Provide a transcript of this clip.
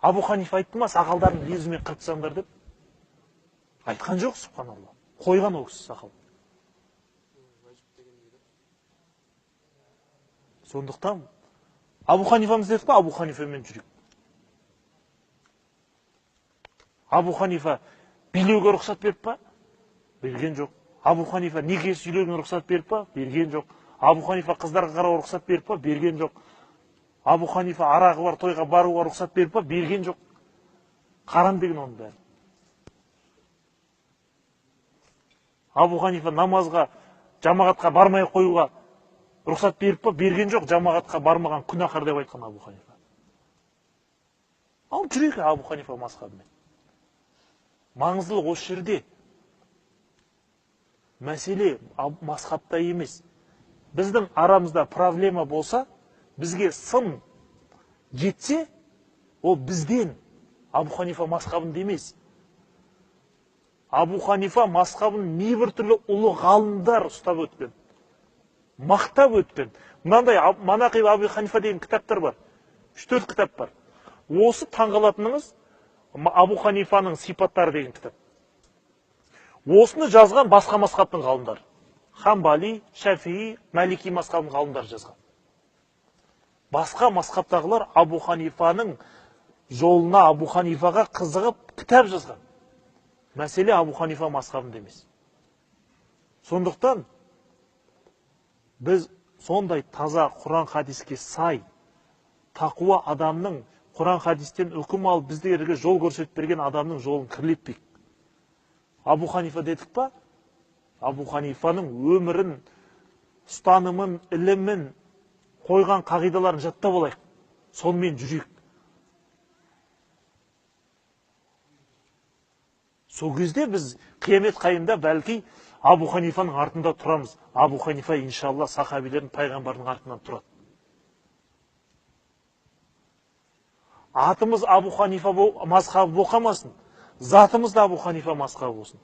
Абу Ханифа айтты ма, сақалдарын лезумен қыртсаңдар деп? Айтқан жоқ, субханалла. Қойған ол кісі сақал. Сондықтан Абу Ханифамыз дедік па, Абу Ханифамен жүрек. Абу Ханифа билеуге рұқсат беріп па? Берген жоқ. Абу Ханифа неке сүйлеуге рұқсат беріп па? Берген жоқ. Абу Ханифа қыздарға қарауға рұқсат беріп па? Берген жоқ. Абу Ханифа арағы бар тойға баруға рұқсат беріп па? Берген жоқ. Қарам деген оның бәрі. Абу Ханифа намазға, жамағатқа бармай қоюға рұқсат беріп па? Берген жоқ. Жамағатқа бармаған күнәһар деп айтқан Абу Ханифа. Ал жүрек Абу Ханифа мазхабымен. Маңыздылық осы жерде. Мәселе мазхабта емес. Біздің арамызда проблема болса, бізге сын жетсе, ол бізден Абу Ханифа мазхабында емес. Абу Ханифа мазхабын небір түрлі ұлы ғалымдар ұстап өткен, мақтап өткен. Мынандай Манақиб Абу Ханифа деген кітаптар бар. 3-4 кітап бар. Осы таңғалатыныңыз Абу Ханифаның сипаттары деген кітап. Осыны жазған басқа мазхабтың ғалымдары. Хамбали, Шафии, Малики мазхабының ғалымдары жазған. Басқа мазхабтағылар Абу Ханифаның жолына, Абу Ханифаға қызығып кітап жазған. Мәселе Абу Ханифа мазхабында емес. Сондықтан біз сондай таза Құран хадиске сай, тақуа адамның Құран хадистен үкім алып біздерге жол көрсетіп берген адамның жолын кірлетпейік. Абу Ханифа дедік па? Абу Ханифаның өмірін, ұстанымын, ілімін, қойған қағидаларын жаттап алайық. Сонымен жүрейік. Сол кезде біз қиямет қайымда бәлки Абу Ханифаның артында тұрамыз. Абу Ханифа иншалла сахабилердің, пайғамбардың артынан тұрады. Атымыз Абу Ханифа мазхабы боқамасын. Затымыз да Абу Ханифа мазхабы болсын.